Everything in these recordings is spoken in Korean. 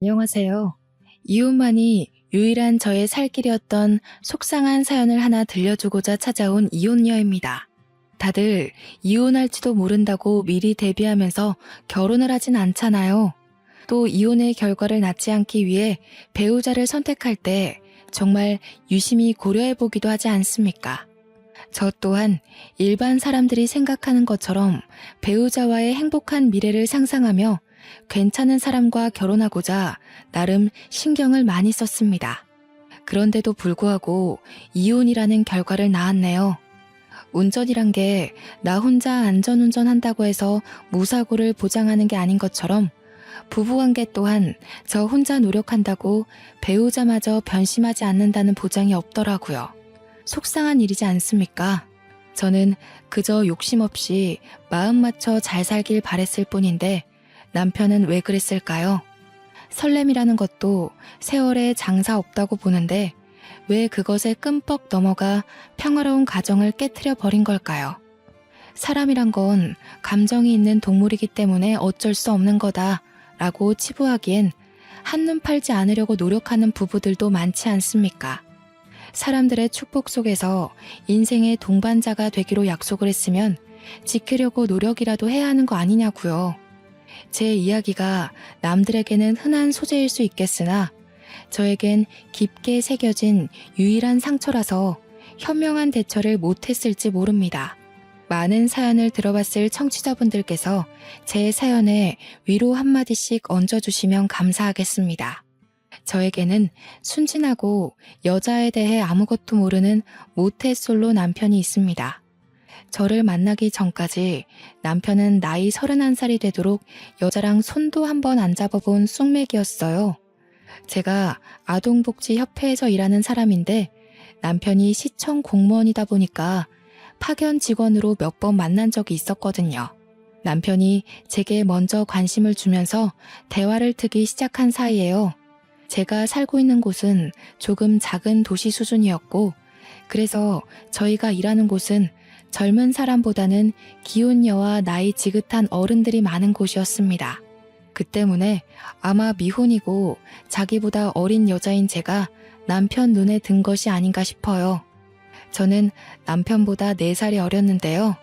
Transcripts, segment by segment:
안녕하세요. 이웃만이 유일한 저의 살 길이었던 속상한 사연을 하나 들려주고자 찾아온 이혼녀입니다. 다들 이혼할지도 모른다고 미리 대비하면서 결혼을 하진 않잖아요. 또 이혼의 결과를 낳지 않기 위해 배우자를 선택할 때 정말 유심히 고려해보기도 하지 않습니까? 저 또한 일반 사람들이 생각하는 것처럼 배우자와의 행복한 미래를 상상하며 괜찮은 사람과 결혼하고자 나름 신경을 많이 썼습니다. 그런데도 불구하고 이혼이라는 결과를 낳았네요. 운전이란 게 나 혼자 안전운전한다고 해서 무사고를 보장하는 게 아닌 것처럼 부부관계 또한 저 혼자 노력한다고 배우자마저 변심하지 않는다는 보장이 없더라고요. 속상한 일이지 않습니까? 저는 그저 욕심 없이 마음 맞춰 잘 살길 바랬을 뿐인데 남편은 왜 그랬을까요? 설렘이라는 것도 세월에 장사 없다고 보는데 왜 그것에 끔뻑 넘어가 평화로운 가정을 깨트려 버린 걸까요? 사람이란 건 감정이 있는 동물이기 때문에 어쩔 수 없는 거다라고 치부하기엔 한눈 팔지 않으려고 노력하는 부부들도 많지 않습니까? 사람들의 축복 속에서 인생의 동반자가 되기로 약속을 했으면 지키려고 노력이라도 해야 하는 거 아니냐고요. 제 이야기가 남들에게는 흔한 소재일 수 있겠으나 저에겐 깊게 새겨진 유일한 상처라서 현명한 대처를 못했을지 모릅니다. 많은 사연을 들어봤을 청취자분들께서 제 사연에 위로 한마디씩 얹어주시면 감사하겠습니다. 저에게는 순진하고 여자에 대해 아무것도 모르는 모태솔로 남편이 있습니다. 저를 만나기 전까지 남편은 나이 31살이 되도록 여자랑 손도 한번 안 잡아본 쑥맥이었어요. 제가 아동복지협회에서 일하는 사람인데 남편이 시청 공무원이다 보니까 파견 직원으로 몇 번 만난 적이 있었거든요. 남편이 제게 먼저 관심을 주면서 대화를 트기 시작한 사이에요. 제가 살고 있는 곳은 조금 작은 도시 수준이었고 그래서 저희가 일하는 곳은 젊은 사람보다는 기혼녀와 나이 지긋한 어른들이 많은 곳이었습니다. 그 때문에 아마 미혼이고 자기보다 어린 여자인 제가 남편 눈에 든 것이 아닌가 싶어요. 저는 남편보다 4살이 어렸는데요.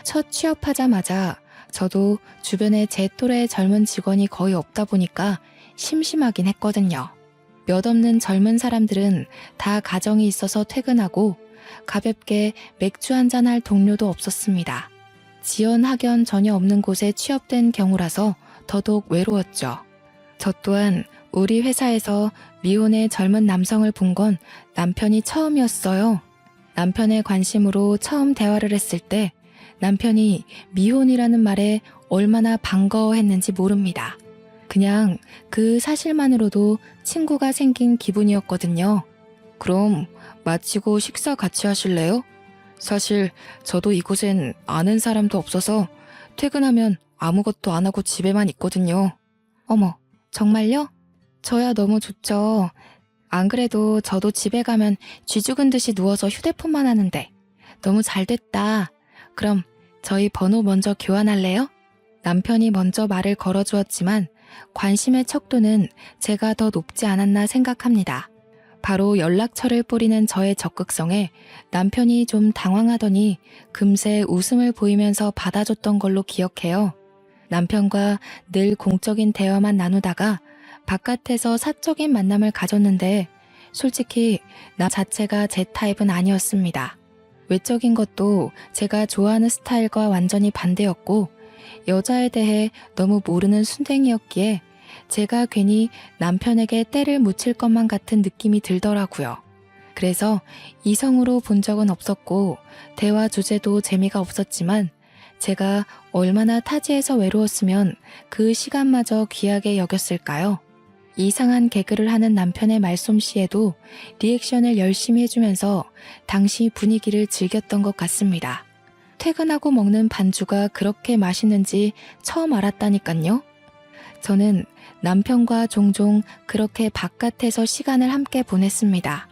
첫 취업하자마자 저도 주변에 제 또래의 젊은 직원이 거의 없다 보니까 심심하긴 했거든요. 몇 없는 젊은 사람들은 다 가정이 있어서 퇴근하고 가볍게 맥주 한잔할 동료도 없었습니다. 지원 학연 전혀 없는 곳에 취업된 경우라서 더더욱 외로웠죠. 저 또한 우리 회사에서 미혼의 젊은 남성을 본 건 남편이 처음이었어요. 남편의 관심으로 처음 대화를 했을 때 남편이 미혼이라는 말에 얼마나 반가워했는지 모릅니다. 그냥 그 사실만으로도 친구가 생긴 기분이었거든요. 그럼 마치고 식사 같이 하실래요? 사실 저도 이곳엔 아는 사람도 없어서 퇴근하면 아무것도 안 하고 집에만 있거든요. 어머, 정말요? 저야 너무 좋죠. 안 그래도 저도 집에 가면 쥐 죽은 듯이 누워서 휴대폰만 하는데 너무 잘 됐다. 그럼 저희 번호 먼저 교환할래요? 남편이 먼저 말을 걸어주었지만 관심의 척도는 제가 더 높지 않았나 생각합니다. 바로 연락처를 뿌리는 저의 적극성에 남편이 좀 당황하더니 금세 웃음을 보이면서 받아줬던 걸로 기억해요. 남편과 늘 공적인 대화만 나누다가 바깥에서 사적인 만남을 가졌는데 솔직히 나 자체가 제 타입은 아니었습니다. 외적인 것도 제가 좋아하는 스타일과 완전히 반대였고 여자에 대해 너무 모르는 순댕이였기에 제가 괜히 남편에게 때를 묻힐 것만 같은 느낌이 들더라고요. 그래서 이성으로 본 적은 없었고 대화 주제도 재미가 없었지만 제가 얼마나 타지에서 외로웠으면 그 시간마저 귀하게 여겼을까요? 이상한 개그를 하는 남편의 말솜씨에도 리액션을 열심히 해주면서 당시 분위기를 즐겼던 것 같습니다. 퇴근하고 먹는 반주가 그렇게 맛있는지 처음 알았다니깐요. 저는 남편과 종종 그렇게 바깥에서 시간을 함께 보냈습니다.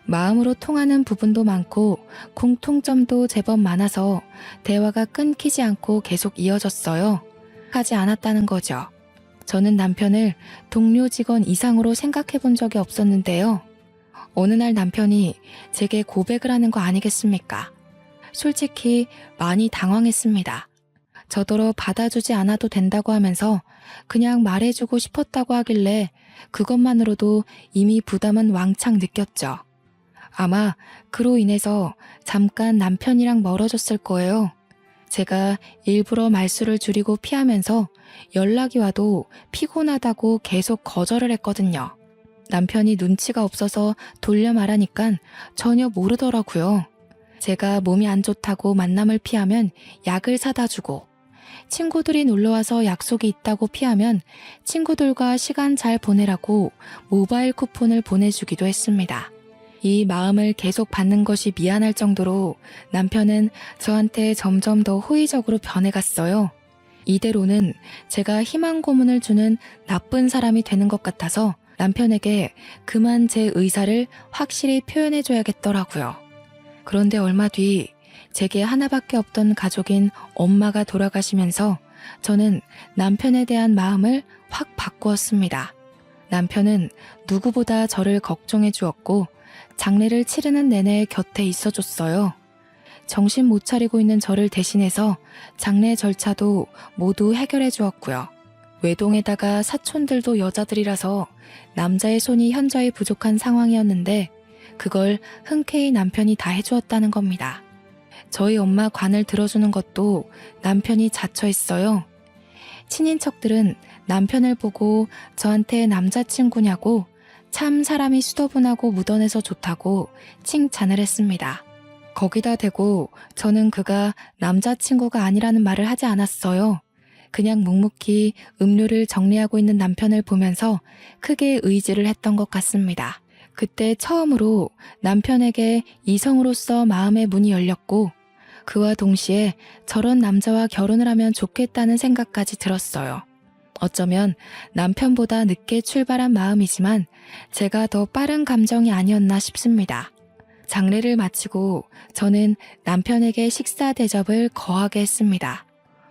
마음으로 통하는 부분도 많고 공통점도 제법 많아서 대화가 끊기지 않고 계속 이어졌어요. 하지 않았다는 거죠. 저는 남편을 동료 직원 이상으로 생각해 본 적이 없었는데요. 어느 날 남편이 제게 고백을 하는 거 아니겠습니까? 솔직히 많이 당황했습니다. 저더러 받아주지 않아도 된다고 하면서 그냥 말해주고 싶었다고 하길래 그것만으로도 이미 부담은 왕창 느꼈죠. 아마 그로 인해서 잠깐 남편이랑 멀어졌을 거예요. 제가 일부러 말수를 줄이고 피하면서 연락이 와도 피곤하다고 계속 거절을 했거든요. 남편이 눈치가 없어서 돌려 말하니까 전혀 모르더라고요. 제가 몸이 안 좋다고 만남을 피하면 약을 사다 주고, 친구들이 놀러와서 약속이 있다고 피하면 친구들과 시간 잘 보내라고 모바일 쿠폰을 보내주기도 했습니다. 이 마음을 계속 받는 것이 미안할 정도로 남편은 저한테 점점 더 호의적으로 변해갔어요. 이대로는 제가 희망 고문을 주는 나쁜 사람이 되는 것 같아서 남편에게 그만 제 의사를 확실히 표현해줘야겠더라고요. 그런데 얼마 뒤 제게 하나밖에 없던 가족인 엄마가 돌아가시면서 저는 남편에 대한 마음을 확 바꾸었습니다. 남편은 누구보다 저를 걱정해 주었고 장례를 치르는 내내 곁에 있어줬어요. 정신 못 차리고 있는 저를 대신해서 장례 절차도 모두 해결해 주었고요. 외동에다가 사촌들도 여자들이라서 남자의 손이 현저히 부족한 상황이었는데 그걸 흔쾌히 남편이 다 해주었다는 겁니다. 저희 엄마 관을 들어주는 것도 남편이 자처했어요. 친인척들은 남편을 보고 저한테 남자친구냐고 참 사람이 수더분하고 무던해서 좋다고 칭찬을 했습니다. 거기다 대고 저는 그가 남자친구가 아니라는 말을 하지 않았어요. 그냥 묵묵히 음료를 정리하고 있는 남편을 보면서 크게 의지를 했던 것 같습니다. 그때 처음으로 남편에게 이성으로서 마음의 문이 열렸고 그와 동시에 저런 남자와 결혼을 하면 좋겠다는 생각까지 들었어요. 어쩌면 남편보다 늦게 출발한 마음이지만 제가 더 빠른 감정이 아니었나 싶습니다. 장례를 마치고 저는 남편에게 식사 대접을 거하게 했습니다.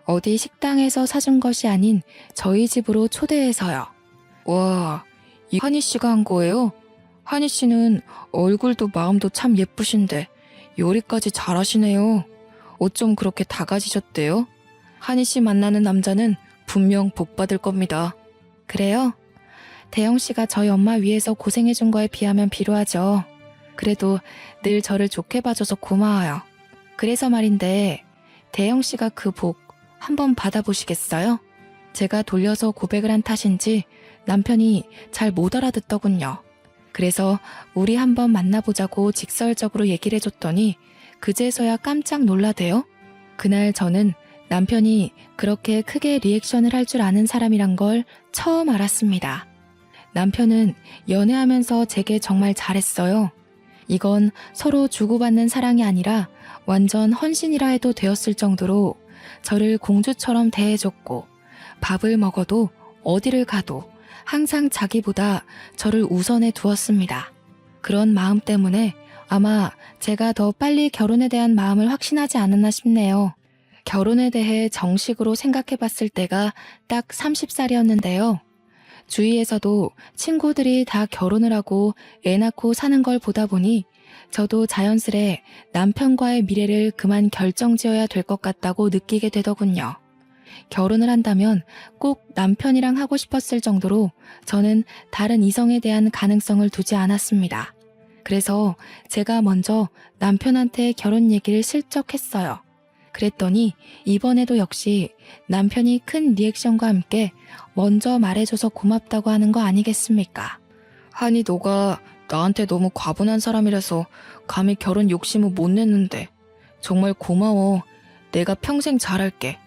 어디 식당에서 사준 것이 아닌 저희 집으로 초대해서요. 와, 이 한희 씨가 한 거예요? 한희 씨는 얼굴도 마음도 참 예쁘신데 요리까지 잘하시네요. 어쩜 그렇게 다 가지셨대요? 한희 씨 만나는 남자는 분명 복 받을 겁니다. 그래요? 대영 씨가 저희 엄마 위해서 고생해준 거에 비하면 비루하죠. 그래도 늘 저를 좋게 봐줘서 고마워요. 그래서 말인데 대영 씨가 그 복 한번 받아보시겠어요? 제가 돌려서 고백을 한 탓인지 남편이 잘 못 알아듣더군요. 그래서 우리 한번 만나보자고 직설적으로 얘기를 해줬더니 그제서야 깜짝 놀라대요. 그날 저는 남편이 그렇게 크게 리액션을 할 줄 아는 사람이란 걸 처음 알았습니다. 남편은 연애하면서 제게 정말 잘했어요. 이건 서로 주고받는 사랑이 아니라 완전 헌신이라 해도 되었을 정도로 저를 공주처럼 대해줬고 밥을 먹어도 어디를 가도 항상 자기보다 저를 우선해 두었습니다. 그런 마음 때문에 아마 제가 더 빨리 결혼에 대한 마음을 확신하지 않았나 싶네요. 결혼에 대해 정식으로 생각해 봤을 때가 딱 30살이었는데요. 주위에서도 친구들이 다 결혼을 하고 애 낳고 사는 걸 보다 보니 저도 자연스레 남편과의 미래를 그만 결정지어야 될 것 같다고 느끼게 되더군요. 결혼을 한다면 꼭 남편이랑 하고 싶었을 정도로 저는 다른 이성에 대한 가능성을 두지 않았습니다. 그래서 제가 먼저 남편한테 결혼 얘기를 슬쩍 했어요. 그랬더니 이번에도 역시 남편이 큰 리액션과 함께 먼저 말해줘서 고맙다고 하는 거 아니겠습니까? 한이 너가 나한테 너무 과분한 사람이라서 감히 결혼 욕심을 못 냈는데 정말 고마워. 내가 평생 잘할게.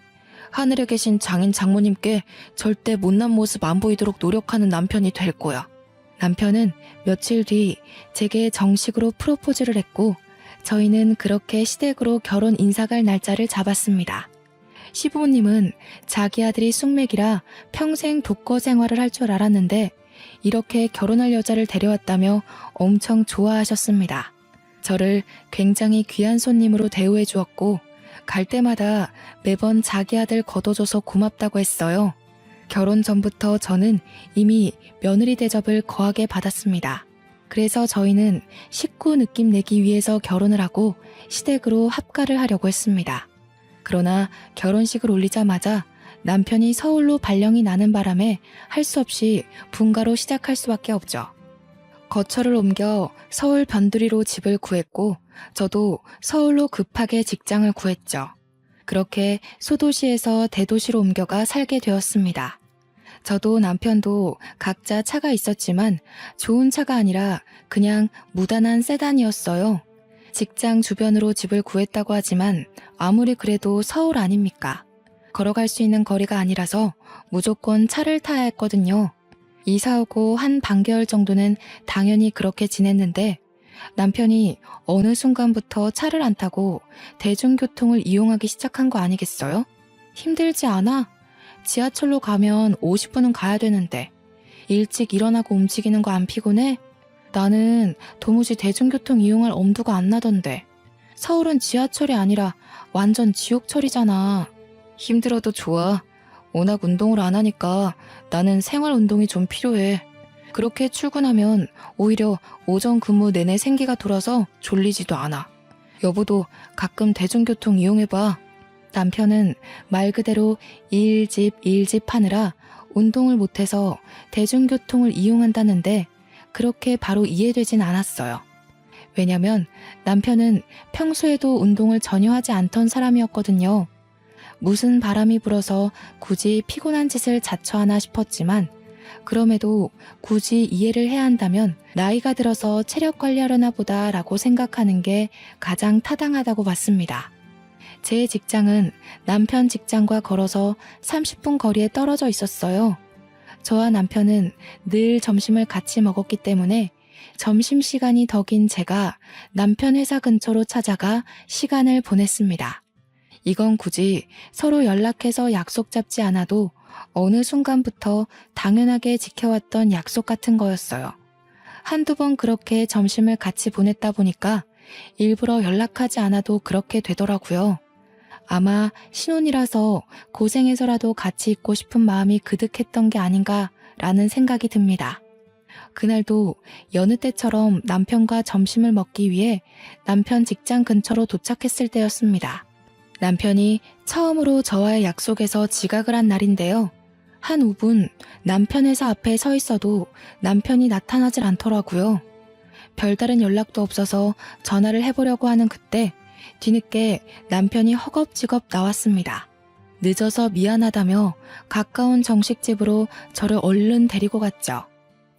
하늘에 계신 장인 장모님께 절대 못난 모습 안 보이도록 노력하는 남편이 될 거야. 남편은 며칠 뒤 제게 정식으로 프로포즈를 했고 저희는 그렇게 시댁으로 결혼 인사갈 날짜를 잡았습니다. 시부모님은 자기 아들이 숙맥이라 평생 독거 생활을 할 줄 알았는데 이렇게 결혼할 여자를 데려왔다며 엄청 좋아하셨습니다. 저를 굉장히 귀한 손님으로 대우해 주었고 갈 때마다 매번 자기 아들 거둬줘서 고맙다고 했어요. 결혼 전부터 저는 이미 며느리 대접을 거하게 받았습니다. 그래서 저희는 식구 느낌 내기 위해서 결혼을 하고 시댁으로 합가를 하려고 했습니다. 그러나 결혼식을 올리자마자 남편이 서울로 발령이 나는 바람에 할 수 없이 분가로 시작할 수밖에 없죠. 거처를 옮겨 서울 변두리로 집을 구했고 저도 서울로 급하게 직장을 구했죠. 그렇게 소도시에서 대도시로 옮겨가 살게 되었습니다. 저도 남편도 각자 차가 있었지만 좋은 차가 아니라 그냥 무단한 세단이었어요. 직장 주변으로 집을 구했다고 하지만 아무리 그래도 서울 아닙니까? 걸어갈 수 있는 거리가 아니라서 무조건 차를 타야 했거든요. 이사 오고 한 반개월 정도는 당연히 그렇게 지냈는데 남편이 어느 순간부터 차를 안 타고 대중교통을 이용하기 시작한 거 아니겠어요? 힘들지 않아? 지하철로 가면 50분은 가야 되는데 일찍 일어나고 움직이는 거 안 피곤해? 나는 도무지 대중교통 이용할 엄두가 안 나던데. 서울은 지하철이 아니라 완전 지옥철이잖아. 힘들어도 좋아. 워낙 운동을 안 하니까 나는 생활 운동이 좀 필요해. 그렇게 출근하면 오히려 오전 근무 내내 생기가 돌아서 졸리지도 않아. 여보도 가끔 대중교통 이용해봐. 남편은 말 그대로 일집 하느라 운동을 못해서 대중교통을 이용한다는데 그렇게 바로 이해되진 않았어요. 왜냐면 남편은 평소에도 운동을 전혀 하지 않던 사람이었거든요. 무슨 바람이 불어서 굳이 피곤한 짓을 자처하나 싶었지만 그럼에도 굳이 이해를 해야 한다면 나이가 들어서 체력 관리하려나 보다라고 생각하는 게 가장 타당하다고 봤습니다. 제 직장은 남편 직장과 걸어서 30분 거리에 떨어져 있었어요. 저와 남편은 늘 점심을 같이 먹었기 때문에 점심시간이 더 긴 제가 남편 회사 근처로 찾아가 시간을 보냈습니다. 이건 굳이 서로 연락해서 약속 잡지 않아도 어느 순간부터 당연하게 지켜왔던 약속 같은 거였어요. 한두 번 그렇게 점심을 같이 보냈다 보니까 일부러 연락하지 않아도 그렇게 되더라고요. 아마 신혼이라서 고생해서라도 같이 있고 싶은 마음이 그득했던 게 아닌가라는 생각이 듭니다. 그날도 여느 때처럼 남편과 점심을 먹기 위해 남편 직장 근처로 도착했을 때였습니다. 남편이 처음으로 저와의 약속에서 지각을 한 날인데요. 한 5분 남편 회사 앞에 서 있어도 남편이 나타나질 않더라고요. 별다른 연락도 없어서 전화를 해보려고 하는 그때 뒤늦게 남편이 허겁지겁 나왔습니다. 늦어서 미안하다며 가까운 정식집으로 저를 얼른 데리고 갔죠.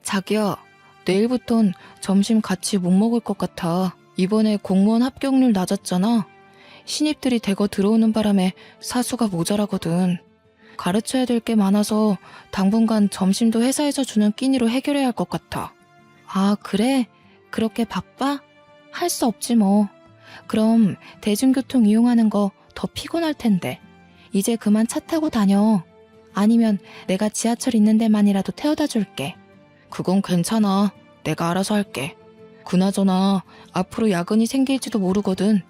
자기야, 내일부턴 점심 같이 못 먹을 것 같아. 이번에 공무원 합격률 낮았잖아. 신입들이 대거 들어오는 바람에 사수가 모자라거든. 가르쳐야 될 게 많아서 당분간 점심도 회사에서 주는 끼니로 해결해야 할 것 같아. 아, 그래? 그렇게 바빠? 할 수 없지 뭐. 그럼 대중교통 이용하는 거 더 피곤할 텐데. 이제 그만 차 타고 다녀. 아니면 내가 지하철 있는 데만이라도 태워다 줄게. 그건 괜찮아. 내가 알아서 할게. 그나저나 앞으로 야근이 생길지도 모르거든.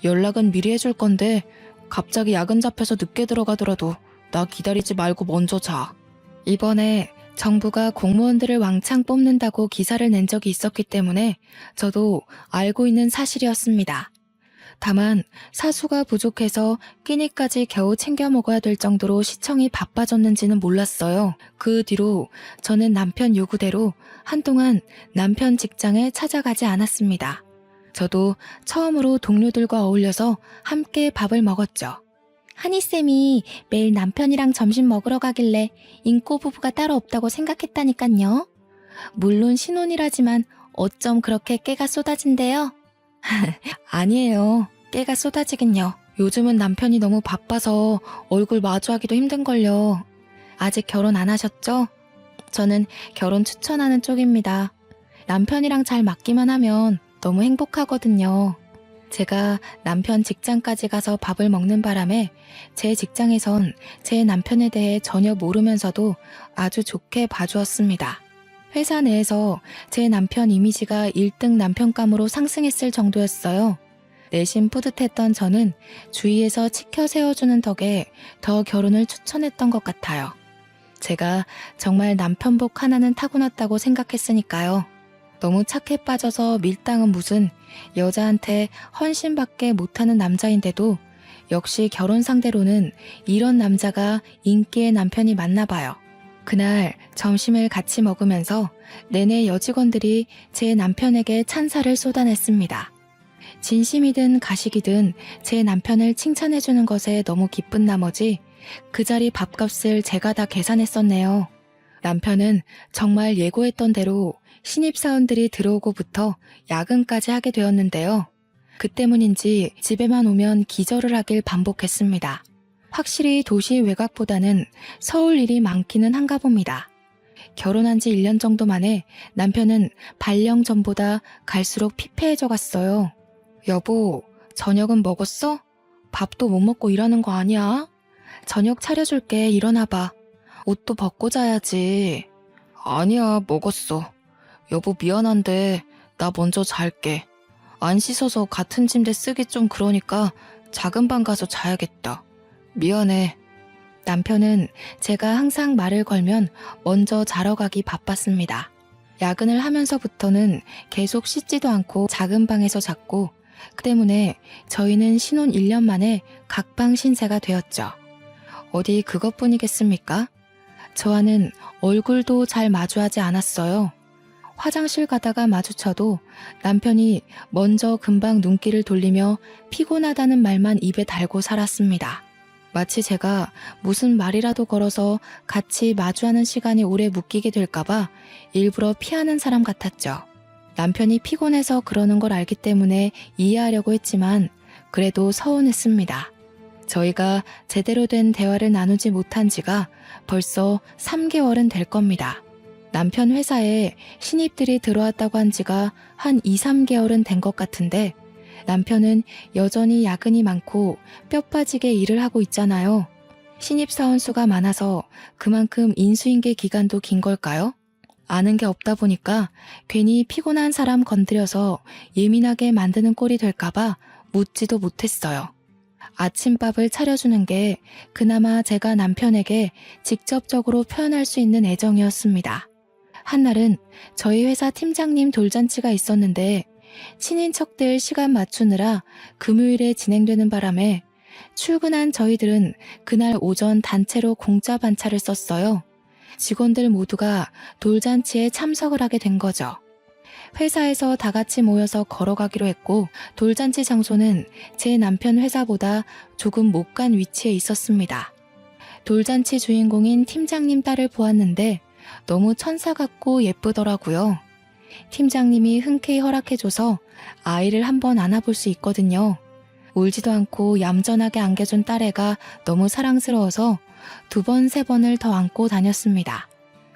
연락은 미리 해줄 건데 갑자기 야근 잡혀서 늦게 들어가더라도 나 기다리지 말고 먼저 자. 이번에 정부가 공무원들을 왕창 뽑는다고 기사를 낸 적이 있었기 때문에 저도 알고 있는 사실이었습니다. 다만 사수가 부족해서 끼니까지 겨우 챙겨 먹어야 될 정도로 시청이 바빠졌는지는 몰랐어요. 그 뒤로 저는 남편 요구대로 한동안 남편 직장에 찾아가지 않았습니다. 저도 처음으로 동료들과 어울려서 함께 밥을 먹었죠. 하니쌤이 매일 남편이랑 점심 먹으러 가길래 인꼬 부부가 따로 없다고 생각했다니깐요. 물론 신혼이라지만 어쩜 그렇게 깨가 쏟아진대요? 아니에요. 깨가 쏟아지긴요. 요즘은 남편이 너무 바빠서 얼굴 마주하기도 힘든걸요. 아직 결혼 안 하셨죠? 저는 결혼 추천하는 쪽입니다. 남편이랑 잘 맞기만 하면 너무 행복하거든요. 제가 남편 직장까지 가서 밥을 먹는 바람에 제 직장에선 제 남편에 대해 전혀 모르면서도 아주 좋게 봐주었습니다. 회사 내에서 제 남편 이미지가 1등 남편감으로 상승했을 정도였어요. 내심 뿌듯했던 저는 주위에서 치켜 세워주는 덕에 더 결혼을 추천했던 것 같아요. 제가 정말 남편복 하나는 타고났다고 생각했으니까요. 너무 착해 빠져서 밀당은 무슨 여자한테 헌신밖에 못하는 남자인데도 역시 결혼 상대로는 이런 남자가 인기의 남편이 맞나 봐요. 그날 점심을 같이 먹으면서 내내 여직원들이 제 남편에게 찬사를 쏟아냈습니다. 진심이든 가식이든 제 남편을 칭찬해주는 것에 너무 기쁜 나머지 그 자리 밥값을 제가 다 계산했었네요. 남편은 정말 예고했던 대로 신입사원들이 들어오고부터 야근까지 하게 되었는데요. 그 때문인지 집에만 오면 기절을 하길 반복했습니다. 확실히 도시 외곽보다는 서울 일이 많기는 한가 봅니다. 결혼한 지 1년 정도 만에 남편은 발령 전보다 갈수록 피폐해져 갔어요. 여보, 저녁은 먹었어? 밥도 못 먹고 일하는 거 아니야? 저녁 차려줄게, 일어나봐. 옷도 벗고 자야지. 아니야, 먹었어. 여보 미안한데 나 먼저 잘게. 안 씻어서 같은 침대 쓰기 좀 그러니까 작은 방 가서 자야겠다. 미안해. 남편은 제가 항상 말을 걸면 먼저 자러 가기 바빴습니다. 야근을 하면서부터는 계속 씻지도 않고 작은 방에서 잤고 그 때문에 저희는 신혼 1년 만에 각방 신세가 되었죠. 어디 그것뿐이겠습니까? 저와는 얼굴도 잘 마주하지 않았어요. 화장실 가다가 마주쳐도 남편이 먼저 금방 눈길을 돌리며 피곤하다는 말만 입에 달고 살았습니다. 마치 제가 무슨 말이라도 걸어서 같이 마주하는 시간이 오래 묶이게 될까봐 일부러 피하는 사람 같았죠. 남편이 피곤해서 그러는 걸 알기 때문에 이해하려고 했지만 그래도 서운했습니다. 저희가 제대로 된 대화를 나누지 못한 지가 벌써 3개월은 될 겁니다. 남편 회사에 신입들이 들어왔다고 한 지가 한 2, 3개월은 된 것 같은데 남편은 여전히 야근이 많고 뼈 빠지게 일을 하고 있잖아요. 신입사원 수가 많아서 그만큼 인수인계 기간도 긴 걸까요? 아는 게 없다 보니까 괜히 피곤한 사람 건드려서 예민하게 만드는 꼴이 될까봐 묻지도 못했어요. 아침밥을 차려주는 게 그나마 제가 남편에게 직접적으로 표현할 수 있는 애정이었습니다. 한날은 저희 회사 팀장님 돌잔치가 있었는데 친인척들 시간 맞추느라 금요일에 진행되는 바람에 출근한 저희들은 그날 오전 단체로 공짜 반차를 썼어요. 직원들 모두가 돌잔치에 참석을 하게 된 거죠. 회사에서 다 같이 모여서 걸어가기로 했고 돌잔치 장소는 제 남편 회사보다 조금 못 간 위치에 있었습니다. 돌잔치 주인공인 팀장님 딸을 보았는데 너무 천사 같고 예쁘더라고요. 팀장님이 흔쾌히 허락해줘서 아이를 한번 안아볼 수 있거든요. 울지도 않고 얌전하게 안겨준 딸애가 너무 사랑스러워서 2번, 3번을 더 안고 다녔습니다.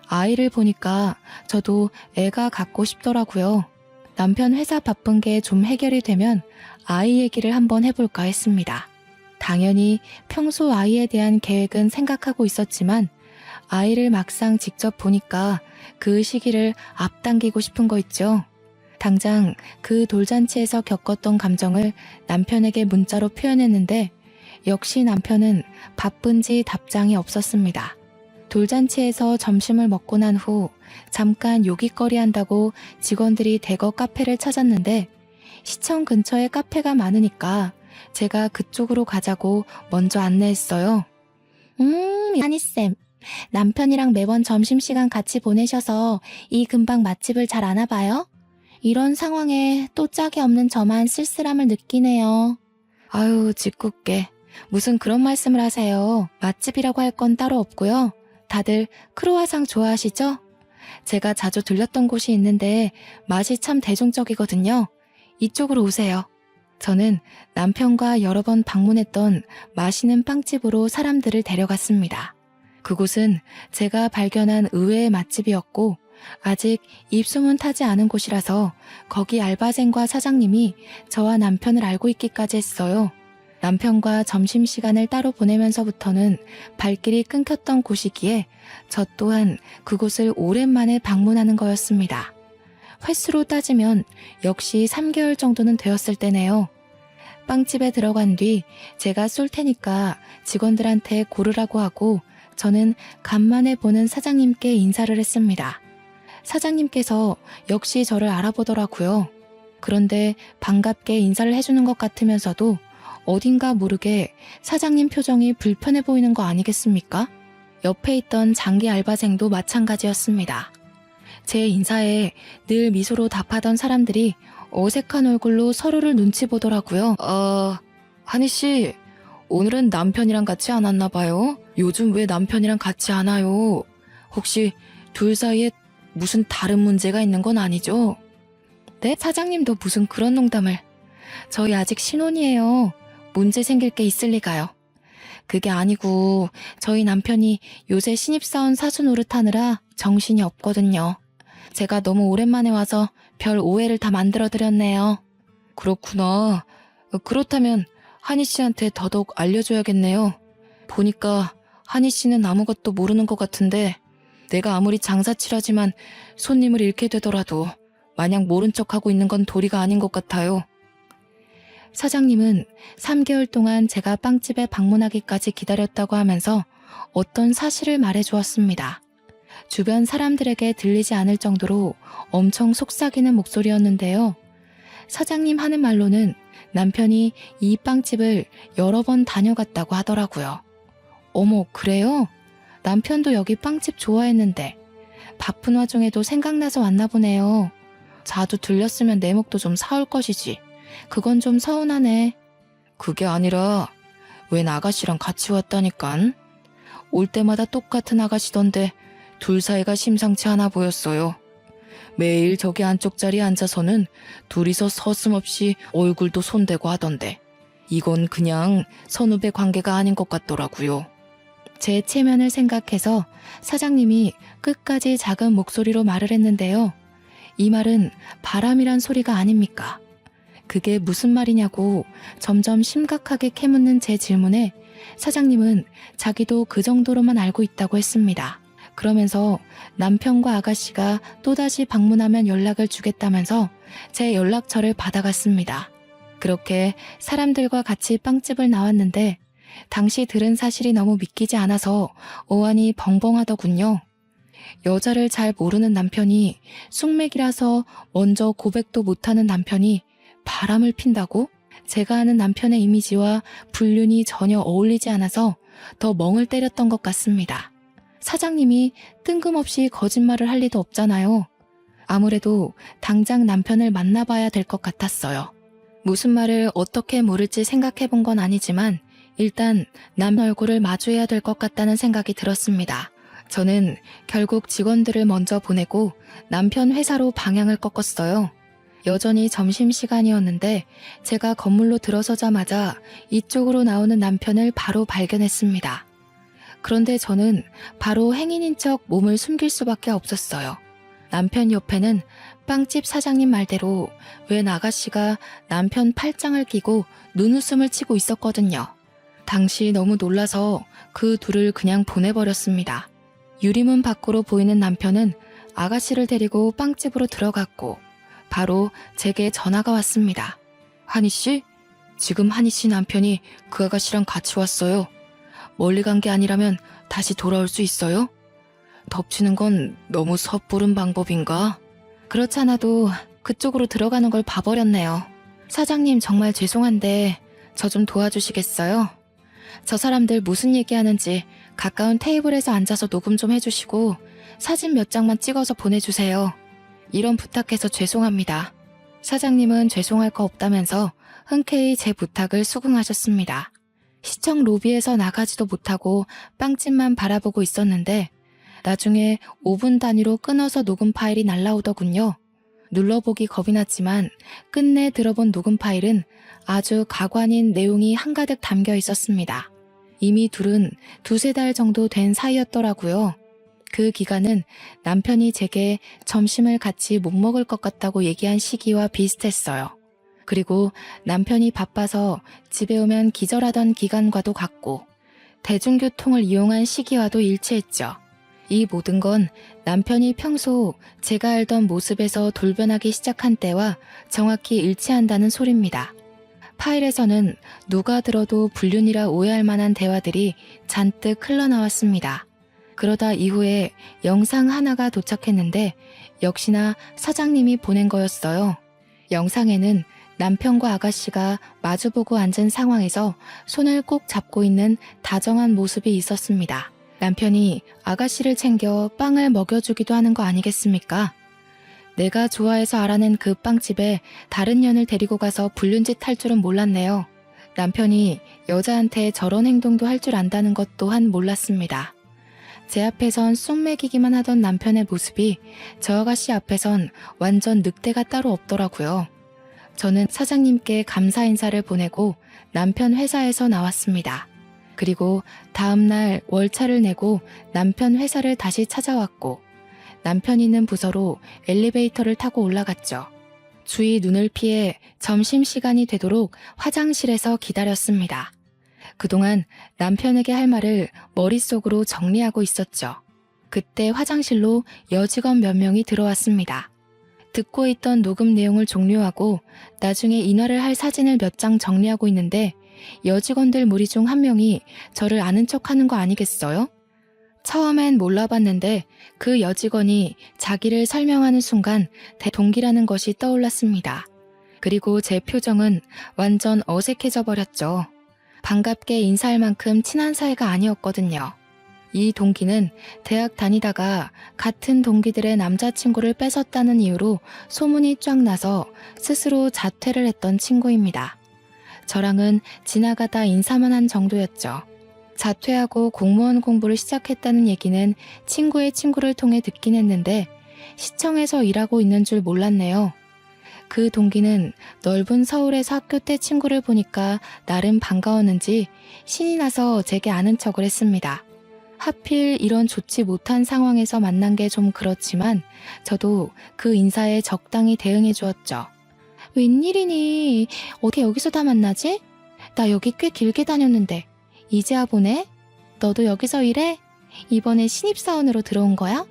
아이를 보니까 저도 애가 갖고 싶더라고요. 남편 회사 바쁜 게 좀 해결이 되면 아이 얘기를 한번 해볼까 했습니다. 당연히 평소 아이에 대한 계획은 생각하고 있었지만 아이를 막상 직접 보니까 그 시기를 앞당기고 싶은 거 있죠. 당장 그 돌잔치에서 겪었던 감정을 남편에게 문자로 표현했는데 역시 남편은 바쁜지 답장이 없었습니다. 돌잔치에서 점심을 먹고 난 후 잠깐 요깃거리 한다고 직원들이 대거 카페를 찾았는데 시청 근처에 카페가 많으니까 제가 그쪽으로 가자고 먼저 안내했어요. 야니쌤, 남편이랑 매번 점심시간 같이 보내셔서 이 근방 맛집을 잘 아나 봐요? 이런 상황에 또 짝이 없는 저만 쓸쓸함을 느끼네요. 아유, 짓궂게. 무슨 그런 말씀을 하세요. 맛집이라고 할 건 따로 없고요. 다들 크로와상 좋아하시죠? 제가 자주 들렸던 곳이 있는데 맛이 참 대중적이거든요. 이쪽으로 오세요. 저는 남편과 여러 번 방문했던 맛있는 빵집으로 사람들을 데려갔습니다. 그곳은 제가 발견한 의외의 맛집이었고 아직 입소문 타지 않은 곳이라서 거기 알바생과 사장님이 저와 남편을 알고 있기까지 했어요. 남편과 점심시간을 따로 보내면서부터는 발길이 끊겼던 곳이기에 저 또한 그곳을 오랜만에 방문하는 거였습니다. 횟수로 따지면 역시 3개월 정도는 되었을 때네요. 빵집에 들어간 뒤 제가 쏠 테니까 직원들한테 고르라고 하고 저는 간만에 보는 사장님께 인사를 했습니다. 사장님께서 역시 저를 알아보더라고요. 그런데 반갑게 인사를 해주는 것 같으면서도 어딘가 모르게 사장님 표정이 불편해 보이는 거 아니겠습니까? 옆에 있던 장기 알바생도 마찬가지였습니다. 제 인사에 늘 미소로 답하던 사람들이 어색한 얼굴로 서로를 눈치 보더라고요. 한희씨, 오늘은 남편이랑 같이 안 왔나 봐요? 요즘 왜 남편이랑 같이 안 와요? 혹시 둘 사이에 무슨 다른 문제가 있는 건 아니죠? 네? 사장님도 무슨 그런 농담을. 저희 아직 신혼이에요. 문제 생길 게 있을 리가요. 그게 아니고 저희 남편이 요새 신입사원 사수 노릇하느라 정신이 없거든요. 제가 너무 오랜만에 와서 별 오해를 다 만들어드렸네요. 그렇구나. 그렇다면 한희 씨한테 더더욱 알려줘야겠네요. 보니까 한희 씨는 아무것도 모르는 것 같은데 내가 아무리 장사치라지만 손님을 잃게 되더라도 마냥 모른 척하고 있는 건 도리가 아닌 것 같아요. 사장님은 3개월 동안 제가 빵집에 방문하기까지 기다렸다고 하면서 어떤 사실을 말해주었습니다. 주변 사람들에게 들리지 않을 정도로 엄청 속삭이는 목소리였는데요. 사장님 하는 말로는 남편이 이 빵집을 여러 번 다녀갔다고 하더라고요. 어머, 그래요? 남편도 여기 빵집 좋아했는데 바쁜 와중에도 생각나서 왔나 보네요. 자주 들렸으면 내 목도 좀 사올 것이지. 그건 좀 서운하네. 그게 아니라 웬 아가씨랑 같이 왔다니깐. 올 때마다 똑같은 아가씨던데 둘 사이가 심상치 않아 보였어요. 매일 저기 안쪽 자리에 앉아서는 둘이서 서슴없이 얼굴도 손대고 하던데 이건 그냥 선후배 관계가 아닌 것 같더라고요. 제 체면을 생각해서 사장님이 끝까지 작은 목소리로 말을 했는데요. 이 말은 바람이란 소리가 아닙니까? 그게 무슨 말이냐고 점점 심각하게 캐묻는 제 질문에 사장님은 자기도 그 정도로만 알고 있다고 했습니다. 그러면서 남편과 아가씨가 또다시 방문하면 연락을 주겠다면서 제 연락처를 받아갔습니다. 그렇게 사람들과 같이 빵집을 나왔는데 당시 들은 사실이 너무 믿기지 않아서 어안이 벙벙하더군요. 여자를 잘 모르는 남편이 숙맥이라서 먼저 고백도 못하는 남편이 바람을 핀다고? 제가 아는 남편의 이미지와 불륜이 전혀 어울리지 않아서 더 멍을 때렸던 것 같습니다. 사장님이 뜬금없이 거짓말을 할 리도 없잖아요. 아무래도 당장 남편을 만나봐야 될 것 같았어요. 무슨 말을 어떻게 물을지 생각해본 건 아니지만 일단 남편 얼굴을 마주해야 될 것 같다는 생각이 들었습니다. 저는 결국 직원들을 먼저 보내고 남편 회사로 방향을 꺾었어요. 여전히 점심시간이었는데 제가 건물로 들어서자마자 이쪽으로 나오는 남편을 바로 발견했습니다. 그런데 저는 바로 행인인 척 몸을 숨길 수밖에 없었어요. 남편 옆에는 빵집 사장님 말대로 웬 아가씨가 남편 팔짱을 끼고 눈웃음을 치고 있었거든요. 당시 너무 놀라서 그 둘을 그냥 보내버렸습니다. 유리문 밖으로 보이는 남편은 아가씨를 데리고 빵집으로 들어갔고 바로 제게 전화가 왔습니다. 한희씨? 지금 한희씨 남편이 그 아가씨랑 같이 왔어요. 멀리 간 게 아니라면 다시 돌아올 수 있어요? 덮치는 건 너무 섣부른 방법인가? 그렇잖아도 그쪽으로 들어가는 걸 봐버렸네요. 사장님 정말 죄송한데 저 좀 도와주시겠어요? 저 사람들 무슨 얘기하는지 가까운 테이블에서 앉아서 녹음 좀 해주시고 사진 몇 장만 찍어서 보내주세요. 이런 부탁해서 죄송합니다. 사장님은 죄송할 거 없다면서 흔쾌히 제 부탁을 수긍하셨습니다. 시청 로비에서 나가지도 못하고 빵집만 바라보고 있었는데 나중에 5분 단위로 끊어서 녹음 파일이 날라오더군요. 눌러보기 겁이 났지만 끝내 들어본 녹음 파일은 아주 가관인 내용이 한가득 담겨 있었습니다. 이미 둘은 2-3달 정도 된 사이였더라고요. 그 기간은 남편이 제게 점심을 같이 못 먹을 것 같다고 얘기한 시기와 비슷했어요. 그리고 남편이 바빠서 집에 오면 기절하던 기간과도 같고 대중교통을 이용한 시기와도 일치했죠. 이 모든 건 남편이 평소 제가 알던 모습에서 돌변하기 시작한 때와 정확히 일치한다는 소리입니다. 파일에서는 누가 들어도 불륜이라 오해할 만한 대화들이 잔뜩 흘러나왔습니다. 그러다 이후에 영상 하나가 도착했는데 역시나 사장님이 보낸 거였어요. 영상에는 남편과 아가씨가 마주보고 앉은 상황에서 손을 꼭 잡고 있는 다정한 모습이 있었습니다. 남편이 아가씨를 챙겨 빵을 먹여주기도 하는 거 아니겠습니까? 내가 좋아해서 알아낸 그 빵집에 다른 년을 데리고 가서 불륜짓 할 줄은 몰랐네요. 남편이 여자한테 저런 행동도 할 줄 안다는 것 또한 몰랐습니다. 제 앞에선 쑥 먹이기만 하던 남편의 모습이 저 아가씨 앞에선 완전 늑대가 따로 없더라고요. 저는 사장님께 감사 인사를 보내고 남편 회사에서 나왔습니다. 그리고 다음날 월차를 내고 남편 회사를 다시 찾아왔고 남편 있는 부서로 엘리베이터를 타고 올라갔죠. 주위 눈을 피해 점심시간이 되도록 화장실에서 기다렸습니다. 그동안 남편에게 할 말을 머릿속으로 정리하고 있었죠. 그때 화장실로 여직원 몇 명이 들어왔습니다. 듣고 있던 녹음 내용을 종료하고 나중에 인화를 할 사진을 몇 장 정리하고 있는데 여직원들 무리 중 한 명이 저를 아는 척하는 거 아니겠어요? 처음엔 몰라봤는데 그 여직원이 자기를 설명하는 순간 동기라는 것이 떠올랐습니다. 그리고 제 표정은 완전 어색해져 버렸죠. 반갑게 인사할 만큼 친한 사이가 아니었거든요. 이 동기는 대학 다니다가 같은 동기들의 남자친구를 뺏었다는 이유로 소문이 쫙 나서 스스로 자퇴를 했던 친구입니다. 저랑은 지나가다 인사만 한 정도였죠. 자퇴하고 공무원 공부를 시작했다는 얘기는 친구의 친구를 통해 듣긴 했는데 시청에서 일하고 있는 줄 몰랐네요. 그 동기는 넓은 서울에서 학교 때 친구를 보니까 나름 반가웠는지 신이 나서 제게 아는 척을 했습니다. 하필 이런 좋지 못한 상황에서 만난 게 좀 그렇지만 저도 그 인사에 적당히 대응해 주었죠. 웬일이니? 어떻게 여기서 다 만나지? 나 여기 꽤 길게 다녔는데 이제야 보네? 너도 여기서 일해? 이번에 신입사원으로 들어온 거야?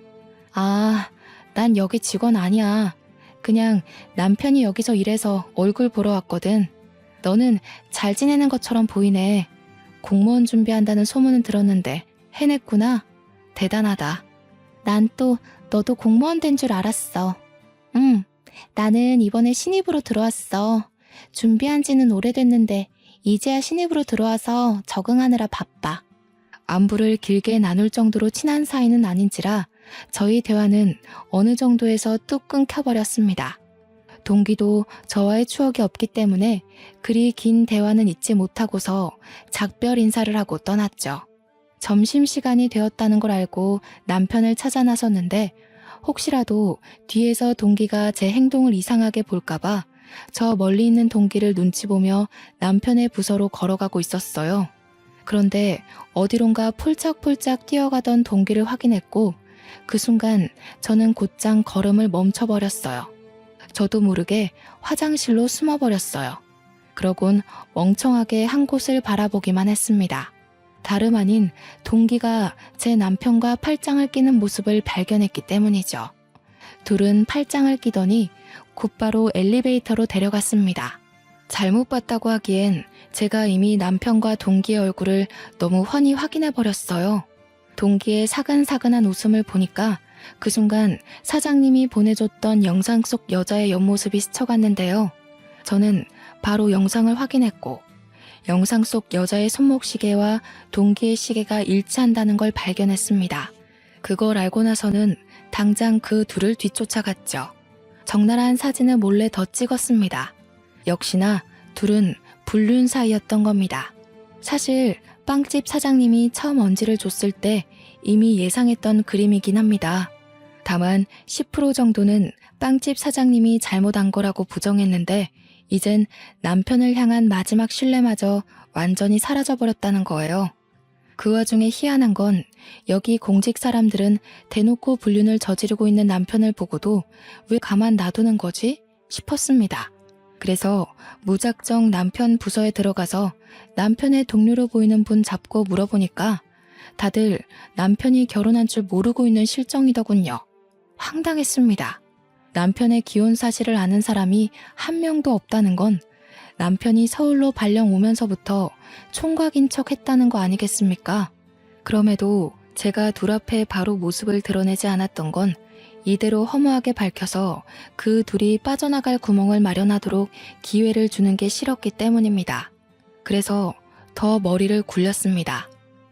아, 난 여기 직원 아니야. 그냥 남편이 여기서 일해서 얼굴 보러 왔거든. 너는 잘 지내는 것처럼 보이네. 공무원 준비한다는 소문은 들었는데 해냈구나. 대단하다. 난 또 너도 공무원 된 줄 알았어. 나는 이번에 신입으로 들어왔어. 준비한 지는 오래됐는데 이제야 신입으로 들어와서 적응하느라 바빠. 안부를 길게 나눌 정도로 친한 사이는 아닌지라 저희 대화는 어느 정도에서 뚝 끊겨버렸습니다. 동기도 저와의 추억이 없기 때문에 그리 긴 대화는 잊지 못하고서 작별 인사를 하고 떠났죠. 점심시간이 되었다는 걸 알고 남편을 찾아 나섰는데 혹시라도 뒤에서 동기가 제 행동을 이상하게 볼까봐 저 멀리 있는 동기를 눈치 보며 남편의 부서로 걸어가고 있었어요. 그런데 어디론가 폴짝폴짝 뛰어가던 동기를 확인했고 그 순간 저는 곧장 걸음을 멈춰버렸어요. 저도 모르게 화장실로 숨어버렸어요. 그러곤 멍청하게 한 곳을 바라보기만 했습니다. 다름 아닌 동기가 제 남편과 팔짱을 끼는 모습을 발견했기 때문이죠. 둘은 팔짱을 끼더니 곧바로 엘리베이터로 데려갔습니다. 잘못 봤다고 하기엔 제가 이미 남편과 동기의 얼굴을 너무 훤히 확인해버렸어요. 동기의 사근사근한 웃음을 보니까 그 순간 사장님이 보내줬던 영상 속 여자의 옆모습이 스쳐갔는데요. 저는 바로 영상을 확인했고 영상 속 여자의 손목시계와 동기의 시계가 일치한다는 걸 발견했습니다. 그걸 알고 나서는 당장 그 둘을 뒤쫓아갔죠. 적나라한 사진을 몰래 더 찍었습니다. 역시나 둘은 불륜 사이였던 겁니다. 사실 빵집 사장님이 처음 언지를 줬을 때 이미 예상했던 그림이긴 합니다. 다만 10% 정도는 빵집 사장님이 잘못한 거라고 부정했는데 이젠 남편을 향한 마지막 신뢰마저 완전히 사라져버렸다는 거예요. 그 와중에 희한한 건 여기 공직 사람들은 대놓고 불륜을 저지르고 있는 남편을 보고도 왜 가만 놔두는 거지? 싶었습니다. 그래서 무작정 남편 부서에 들어가서 남편의 동료로 보이는 분 잡고 물어보니까 다들 남편이 결혼한 줄 모르고 있는 실정이더군요. 황당했습니다. 남편의 기혼 사실을 아는 사람이 한 명도 없다는 건 남편이 서울로 발령 오면서부터 총각인 척 했다는 거 아니겠습니까? 그럼에도 제가 둘 앞에 바로 모습을 드러내지 않았던 건 이대로 허무하게 밝혀서 그 둘이 빠져나갈 구멍을 마련하도록 기회를 주는 게 싫었기 때문입니다. 그래서 더 머리를 굴렸습니다.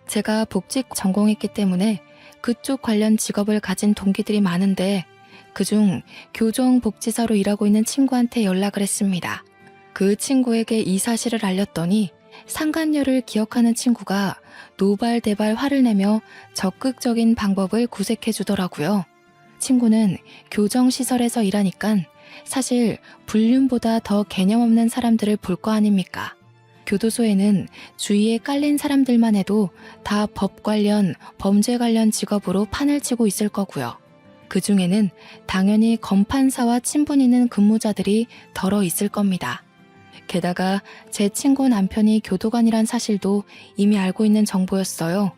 제가 복직 전공했기 때문에 그쪽 관련 직업을 가진 동기들이 많은데 그중 교정복지사로 일하고 있는 친구한테 연락을 했습니다. 그 친구에게 이 사실을 알렸더니 상간녀를 기억하는 친구가 노발대발 화를 내며 적극적인 방법을 구색해 주더라고요. 친구는 교정시설에서 일하니깐 사실 불륜보다 더 개념 없는 사람들을 볼 거 아닙니까? 교도소에는 주위에 깔린 사람들만 해도 다 법 관련, 범죄 관련 직업으로 판을 치고 있을 거고요. 그 중에는 당연히 검판사와 친분 있는 근무자들이 덜어 있을 겁니다. 게다가 제 친구 남편이 교도관이란 사실도 이미 알고 있는 정보였어요.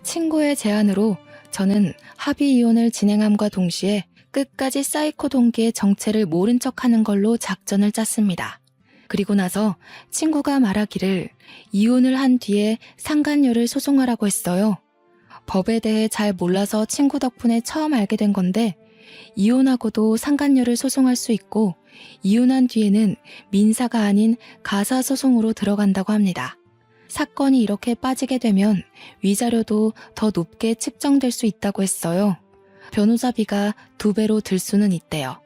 친구의 제안으로 저는 합의 이혼을 진행함과 동시에 끝까지 사이코 동기의 정체를 모른 척하는 걸로 작전을 짰습니다. 그리고 나서 친구가 말하기를 이혼을 한 뒤에 상간녀를 소송하라고 했어요. 법에 대해 잘 몰라서 친구 덕분에 처음 알게 된 건데 이혼하고도 상간녀를 소송할 수 있고 이혼한 뒤에는 민사가 아닌 가사소송으로 들어간다고 합니다. 사건이 이렇게 빠지게 되면 위자료도 더 높게 측정될 수 있다고 했어요. 변호사비가 2배로 들 수는 있대요.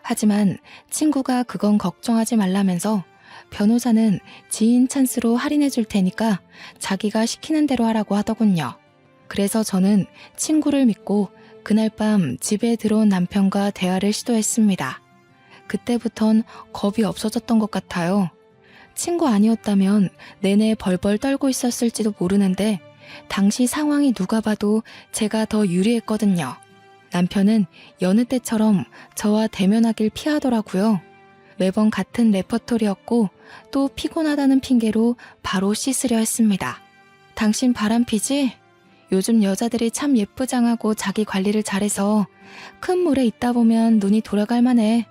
하지만 친구가 그건 걱정하지 말라면서 변호사는 지인 찬스로 할인해 줄 테니까 자기가 시키는 대로 하라고 하더군요. 그래서 저는 친구를 믿고 그날 밤 집에 들어온 남편과 대화를 시도했습니다. 그때부턴 겁이 없어졌던 것 같아요. 친구 아니었다면 내내 벌벌 떨고 있었을지도 모르는데 당시 상황이 누가 봐도 제가 더 유리했거든요. 남편은 여느 때처럼 저와 대면하길 피하더라고요. 매번 같은 레퍼토리였고 또 피곤하다는 핑계로 바로 씻으려 했습니다. 당신 바람피지? 요즘 여자들이 참 예쁘장하고 자기 관리를 잘해서 큰 물에 있다 보면 눈이 돌아갈 만해.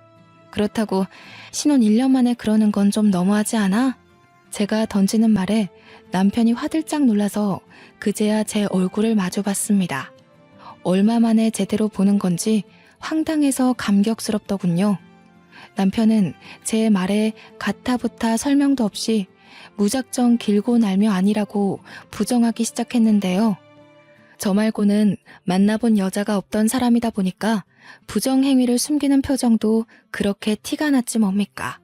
그렇다고 신혼 1년 만에 그러는 건 좀 너무하지 않아? 제가 던지는 말에 남편이 화들짝 놀라서 그제야 제 얼굴을 마주봤습니다. 얼마 만에 제대로 보는 건지 황당해서 감격스럽더군요. 남편은 제 말에 가타부타 설명도 없이 무작정 길고 날며 아니라고 부정하기 시작했는데요. 저 말고는 만나본 여자가 없던 사람이다 보니까 부정행위를 숨기는 표정도 그렇게 티가 났지 뭡니까.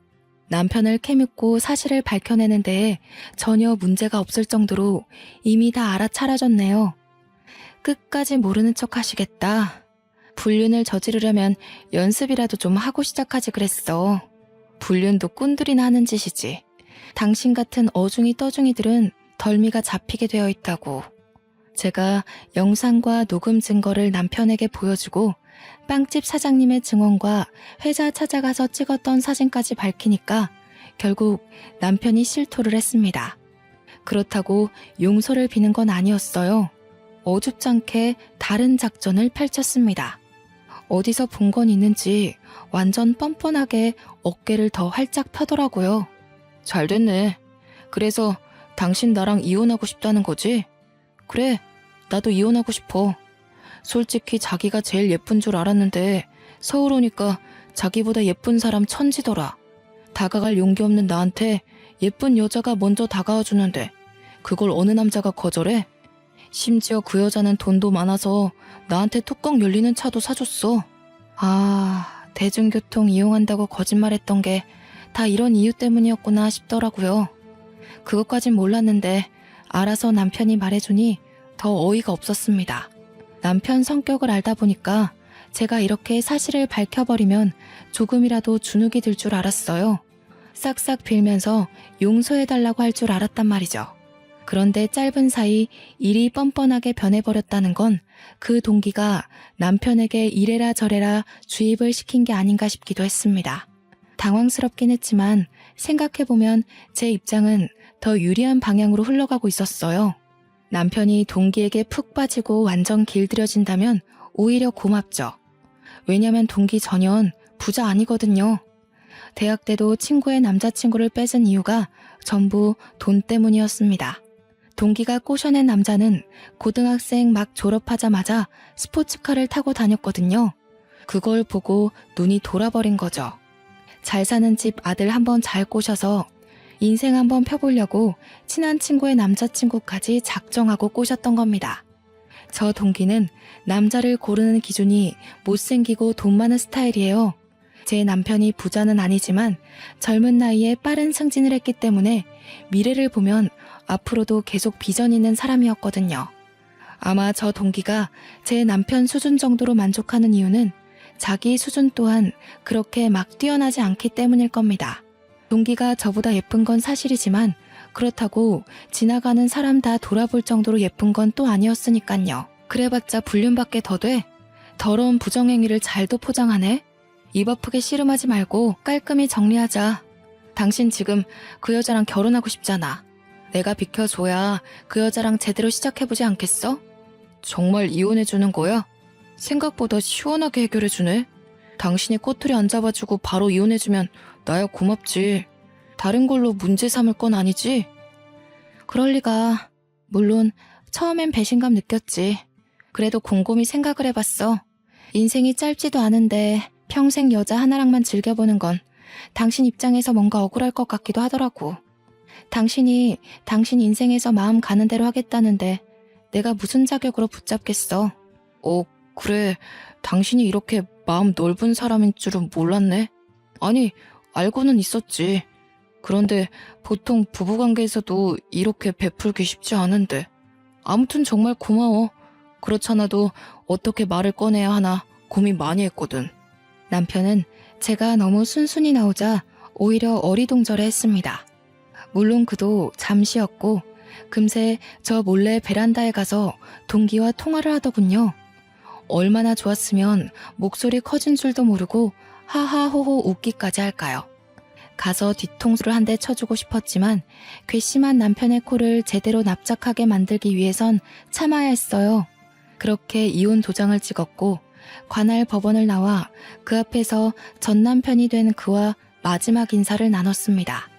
남편을 캐묻고 사실을 밝혀내는 데에 전혀 문제가 없을 정도로 이미 다 알아차려졌네요. 끝까지 모르는 척 하시겠다. 불륜을 저지르려면 연습이라도 좀 하고 시작하지 그랬어. 불륜도 꾼들이나 하는 짓이지. 당신 같은 어중이 떠중이들은 덜미가 잡히게 되어 있다고. 제가 영상과 녹음 증거를 남편에게 보여주고 빵집 사장님의 증언과 회사 찾아가서 찍었던 사진까지 밝히니까 결국 남편이 실토를 했습니다. 그렇다고 용서를 비는 건 아니었어요. 어줍잖게 다른 작전을 펼쳤습니다. 어디서 본 건 있는지 완전 뻔뻔하게 어깨를 더 활짝 펴더라고요. 잘 됐네. 그래서 당신 나랑 이혼하고 싶다는 거지? 그래, 나도 이혼하고 싶어. 솔직히 자기가 제일 예쁜 줄 알았는데 서울 오니까 자기보다 예쁜 사람 천지더라. 다가갈 용기 없는 나한테 예쁜 여자가 먼저 다가와 주는데 그걸 어느 남자가 거절해? 심지어 그 여자는 돈도 많아서 나한테 뚜껑 열리는 차도 사줬어. 아, 대중교통 이용한다고 거짓말했던 게 다 이런 이유 때문이었구나 싶더라고요. 그것까진 몰랐는데 알아서 남편이 말해주니 더 어이가 없었습니다. 남편 성격을 알다 보니까 제가 이렇게 사실을 밝혀버리면 조금이라도 주눅이 들 줄 알았어요. 싹싹 빌면서 용서해달라고 할 줄 알았단 말이죠. 그런데 짧은 사이 일이 뻔뻔하게 변해버렸다는 건 그 동기가 남편에게 이래라 저래라 주입을 시킨 게 아닌가 싶기도 했습니다. 당황스럽긴 했지만 생각해보면 제 입장은 더 유리한 방향으로 흘러가고 있었어요. 남편이 동기에게 푹 빠지고 완전 길들여진다면 오히려 고맙죠. 왜냐면 동기 전혀 부자 아니거든요. 대학 때도 친구의 남자친구를 뺏은 이유가 전부 돈 때문이었습니다. 동기가 꼬셔낸 남자는 고등학생 막 졸업하자마자 스포츠카를 타고 다녔거든요. 그걸 보고 눈이 돌아버린 거죠. 잘 사는 집 아들 한번 잘 꼬셔서 인생 한번 펴보려고 친한 친구의 남자친구까지 작정하고 꼬셨던 겁니다. 저 동기는 남자를 고르는 기준이 못생기고 돈 많은 스타일이에요. 제 남편이 부자는 아니지만 젊은 나이에 빠른 승진을 했기 때문에 미래를 보면 앞으로도 계속 비전 있는 사람이었거든요. 아마 저 동기가 제 남편 수준 정도로 만족하는 이유는 자기 수준 또한 그렇게 막 뛰어나지 않기 때문일 겁니다. 동기가 저보다 예쁜 건 사실이지만 그렇다고 지나가는 사람 다 돌아볼 정도로 예쁜 건 또 아니었으니깐요. 그래봤자 불륜밖에 더 돼? 더러운 부정행위를 잘도 포장하네? 입 아프게 씨름하지 말고 깔끔히 정리하자. 당신 지금 그 여자랑 결혼하고 싶잖아. 내가 비켜줘야 그 여자랑 제대로 시작해보지 않겠어? 정말 이혼해주는 거야? 생각보다 시원하게 해결해주네. 당신이 꼬투리 안 잡아주고 바로 이혼해주면 나야 고맙지. 다른 걸로 문제 삼을 건 아니지? 그럴 리가. 물론 처음엔 배신감 느꼈지. 그래도 곰곰이 생각을 해봤어. 인생이 짧지도 않은데 평생 여자 하나랑만 즐겨보는 건 당신 입장에서 뭔가 억울할 것 같기도 하더라고. 당신이 당신 인생에서 마음 가는 대로 하겠다는데 내가 무슨 자격으로 붙잡겠어. 그래. 당신이 이렇게 마음 넓은 사람인 줄은 몰랐네. 아니, 알고는 있었지. 그런데 보통 부부관계에서도 이렇게 베풀기 쉽지 않은데. 아무튼 정말 고마워. 그렇잖아도 어떻게 말을 꺼내야 하나 고민 많이 했거든. 남편은 제가 너무 순순히 나오자 오히려 어리둥절해 했습니다. 물론 그도 잠시였고 금세 저 몰래 베란다에 가서 동기와 통화를 하더군요. 얼마나 좋았으면 목소리 커진 줄도 모르고 하하호호 웃기까지 할까요. 가서 뒤통수를 한 대 쳐주고 싶었지만 괘씸한 남편의 코를 제대로 납작하게 만들기 위해선 참아야 했어요. 그렇게 이혼 도장을 찍었고 관할 법원을 나와 그 앞에서 전 남편이 된 그와 마지막 인사를 나눴습니다.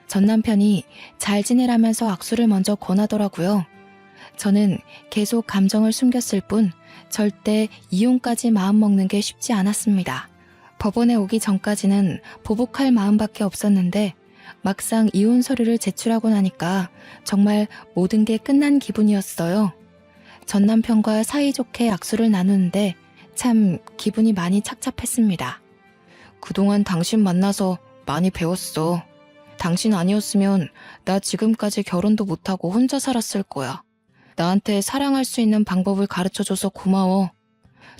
전 남편이 잘 지내라면서 악수를 먼저 권하더라고요. 저는 계속 감정을 숨겼을 뿐 절대 이혼까지 마음먹는 게 쉽지 않았습니다. 법원에 오기 전까지는 보복할 마음밖에 없었는데 막상 이혼 서류를 제출하고 나니까 정말 모든 게 끝난 기분이었어요. 전 남편과 사이좋게 악수를 나누는데 참 기분이 많이 착잡했습니다. 그동안 당신 만나서 많이 배웠어. 당신 아니었으면 나 지금까지 결혼도 못하고 혼자 살았을 거야. 나한테 사랑할 수 있는 방법을 가르쳐줘서 고마워.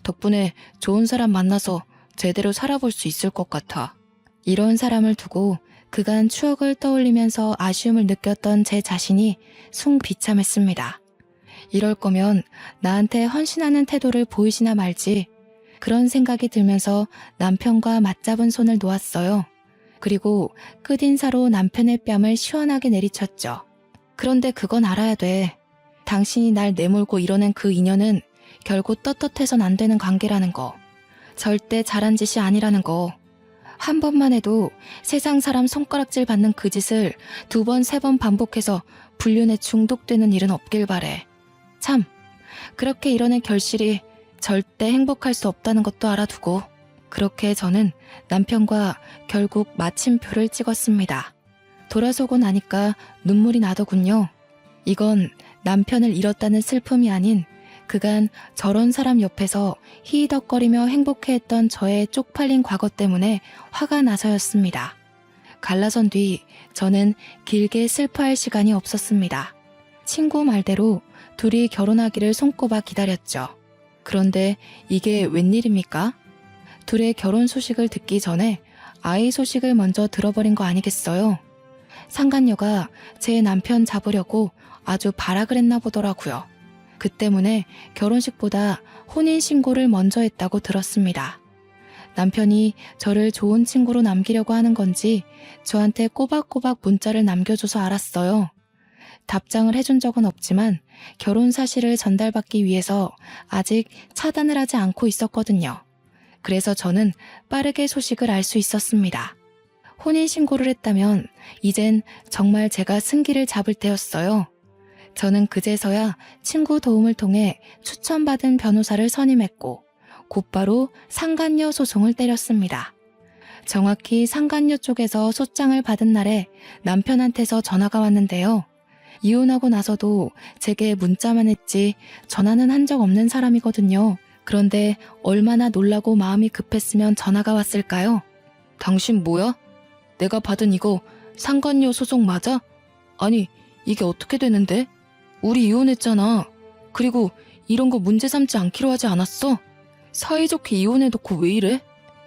덕분에 좋은 사람 만나서 제대로 살아볼 수 있을 것 같아. 이런 사람을 두고 그간 추억을 떠올리면서 아쉬움을 느꼈던 제 자신이 숭 비참했습니다. 이럴 거면 나한테 헌신하는 태도를 보이시나 말지. 그런 생각이 들면서 남편과 맞잡은 손을 놓았어요. 그리고 끝인사로 남편의 뺨을 시원하게 내리쳤죠. 그런데 그건 알아야 돼. 당신이 날 내몰고 이뤄낸 그 인연은 결국 떳떳해선 안 되는 관계라는 거. 절대 잘한 짓이 아니라는 거. 한 번만 해도 세상 사람 손가락질 받는 그 짓을 2번, 3번 반복해서 불륜에 중독되는 일은 없길 바래. 참, 그렇게 이뤄낸 결실이 절대 행복할 수 없다는 것도 알아두고. 그렇게 저는 남편과 결국 마침표를 찍었습니다. 돌아서고 나니까 눈물이 나더군요. 이건 남편을 잃었다는 슬픔이 아닌 그간 저런 사람 옆에서 히히덕거리며 행복해했던 저의 쪽팔린 과거 때문에 화가 나서였습니다. 갈라선 뒤 저는 길게 슬퍼할 시간이 없었습니다. 친구 말대로 둘이 결혼하기를 손꼽아 기다렸죠. 그런데 이게 웬일입니까? 둘의 결혼 소식을 듣기 전에 아이 소식을 먼저 들어버린 거 아니겠어요? 상간녀가 제 남편 잡으려고 아주 발악을 했나 보더라고요. 그 때문에 결혼식보다 혼인신고를 먼저 했다고 들었습니다. 남편이 저를 좋은 친구로 남기려고 하는 건지 저한테 꼬박꼬박 문자를 남겨줘서 알았어요. 답장을 해준 적은 없지만 결혼 사실을 전달받기 위해서 아직 차단을 하지 않고 있었거든요. 그래서 저는 빠르게 소식을 알 수 있었습니다. 혼인신고를 했다면 이젠 정말 제가 승기를 잡을 때였어요. 저는 그제서야 친구 도움을 통해 추천받은 변호사를 선임했고 곧바로 상간녀 소송을 때렸습니다. 정확히 상간녀 쪽에서 소장을 받은 날에 남편한테서 전화가 왔는데요. 이혼하고 나서도 제게 문자만 했지 전화는 한 적 없는 사람이거든요. 그런데 얼마나 놀라고 마음이 급했으면 전화가 왔을까요? 당신 뭐야? 내가 받은 이거 상간녀 소송 맞아? 아니, 이게 어떻게 되는데? 우리 이혼했잖아. 그리고 이런 거 문제 삼지 않기로 하지 않았어? 사이좋게 이혼해놓고 왜 이래?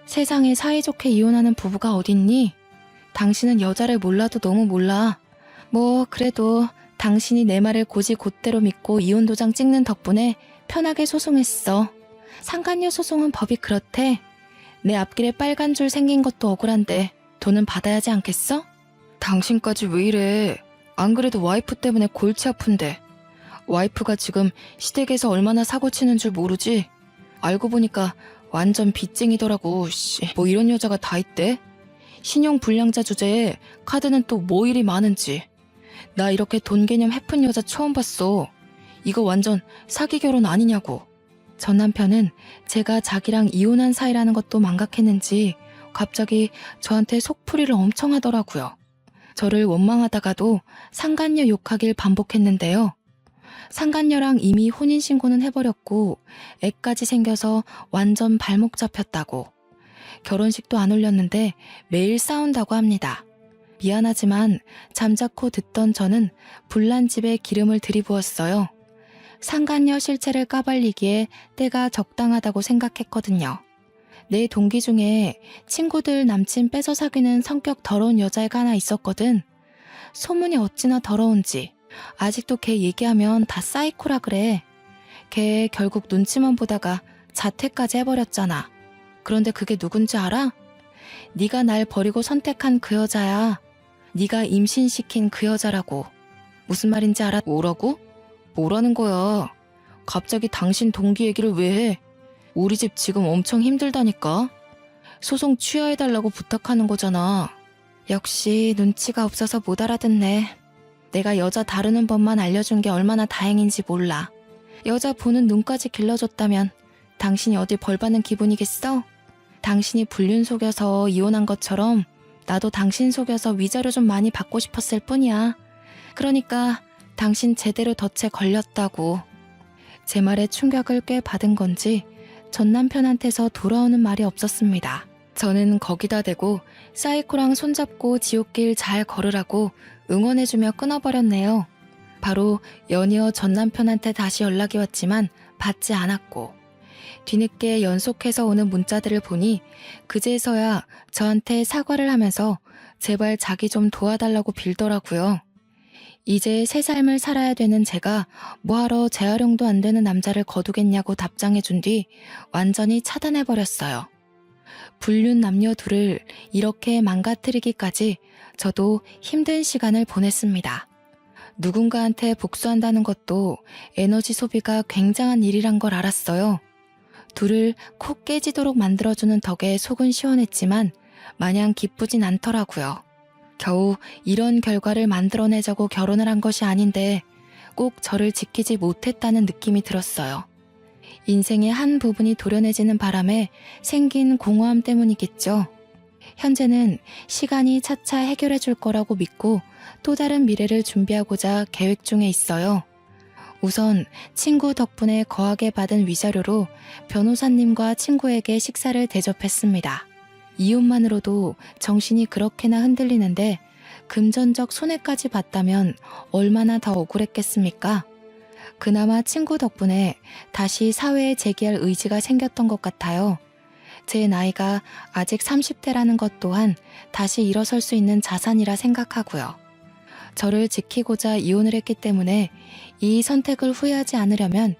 세상에 사이좋게 이혼하는 부부가 어딨니? 당신은 여자를 몰라도 너무 몰라. 뭐 그래도 당신이 내 말을 곧이곧대로 믿고 이혼 도장 찍는 덕분에 편하게 소송했어. 상간녀 소송은 법이 그렇대. 내 앞길에 빨간 줄 생긴 것도 억울한데 돈은 받아야지 않겠어? 당신까지 왜 이래? 안 그래도 와이프 때문에 골치 아픈데. 와이프가 지금 시댁에서 얼마나 사고치는 줄 모르지? 알고 보니까 완전 빚쟁이더라고. 뭐 이런 여자가 다 있대? 신용 불량자 주제에 카드는 또 뭐 일이 많은지. 나 이렇게 돈 개념 헤픈 여자 처음 봤어. 이거 완전 사기 결혼 아니냐고. 전 남편은 제가 자기랑 이혼한 사이라는 것도 망각했는지 갑자기 저한테 속풀이를 엄청 하더라고요. 저를 원망하다가도 상간녀 욕하길 반복했는데요. 상간녀랑 이미 혼인신고는 해버렸고 애까지 생겨서 완전 발목 잡혔다고. 결혼식도 안 올렸는데 매일 싸운다고 합니다. 미안하지만 잠자코 듣던 저는 불난 집에 기름을 들이부었어요. 상간녀 실체를 까발리기에 때가 적당하다고 생각했거든요. 내 동기 중에 친구들 남친 뺏어 사귀는 성격 더러운 여자애가 하나 있었거든. 소문이 어찌나 더러운지. 아직도 걔 얘기하면 다 사이코라 그래. 걔 결국 눈치만 보다가 자퇴까지 해버렸잖아. 그런데 그게 누군지 알아? 네가 날 버리고 선택한 그 여자야. 네가 임신시킨 그 여자라고. 무슨 말인지 알아? 뭐라고? 뭐라는 거야? 갑자기 당신 동기 얘기를 왜 해? 우리 집 지금 엄청 힘들다니까. 소송 취하해달라고 부탁하는 거잖아. 역시 눈치가 없어서 못 알아듣네. 내가 여자 다루는 법만 알려준 게 얼마나 다행인지 몰라. 여자 보는 눈까지 길러줬다면 당신이 어딜 벌 받는 기분이겠어? 당신이 불륜 속여서 이혼한 것처럼 나도 당신 속여서 위자료 좀 많이 받고 싶었을 뿐이야. 그러니까 당신 제대로 덫에 걸렸다고. 제 말에 충격을 꽤 받은 건지 전 남편한테서 돌아오는 말이 없었습니다. 저는 거기다 대고 사이코랑 손잡고 지옥길 잘 걸으라고 응원해주며 끊어버렸네요. 바로 연이어 전 남편한테 다시 연락이 왔지만 받지 않았고 뒤늦게 연속해서 오는 문자들을 보니 그제서야 저한테 사과를 하면서 제발 자기 좀 도와달라고 빌더라고요. 이제 새 삶을 살아야 되는 제가 뭐하러 재활용도 안 되는 남자를 거두겠냐고 답장해준 뒤 완전히 차단해버렸어요. 불륜 남녀 둘을 이렇게 망가뜨리기까지 저도 힘든 시간을 보냈습니다. 누군가한테 복수한다는 것도 에너지 소비가 굉장한 일이란 걸 알았어요. 둘을 콕 깨지도록 만들어주는 덕에 속은 시원했지만 마냥 기쁘진 않더라고요. 겨우 이런 결과를 만들어내자고 결혼을 한 것이 아닌데 꼭 저를 지키지 못했다는 느낌이 들었어요. 인생의 한 부분이 도려내지는 바람에 생긴 공허함 때문이겠죠. 현재는 시간이 차차 해결해 줄 거라고 믿고 또 다른 미래를 준비하고자 계획 중에 있어요. 우선 친구 덕분에 거하게 받은 위자료로 변호사님과 친구에게 식사를 대접했습니다. 이혼만으로도 정신이 그렇게나 흔들리는데 금전적 손해까지 봤다면 얼마나 더 억울했겠습니까? 그나마 친구 덕분에 다시 사회에 재기할 의지가 생겼던 것 같아요. 제 나이가 아직 30대라는 것 또한 다시 일어설 수 있는 자산이라 생각하고요. 저를 지키고자 이혼을 했기 때문에 이 선택을 후회하지 않으려면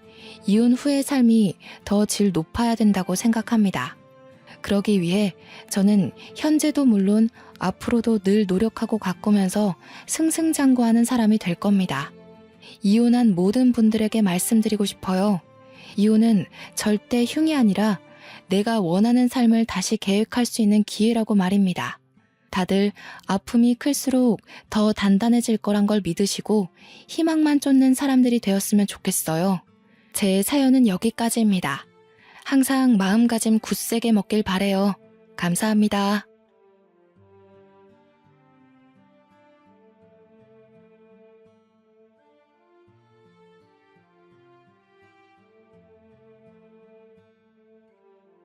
이혼 후의 삶이 더 질 높아야 된다고 생각합니다. 그러기 위해 저는 현재도 물론 앞으로도 늘 노력하고 가꾸면서 승승장구하는 사람이 될 겁니다. 이혼한 모든 분들에게 말씀드리고 싶어요. 이혼은 절대 흉이 아니라 내가 원하는 삶을 다시 계획할 수 있는 기회라고 말입니다. 다들 아픔이 클수록 더 단단해질 거란 걸 믿으시고 희망만 쫓는 사람들이 되었으면 좋겠어요. 제 사연은 여기까지입니다. 항상 마음가짐 굳세게 먹길 바래요. 감사합니다.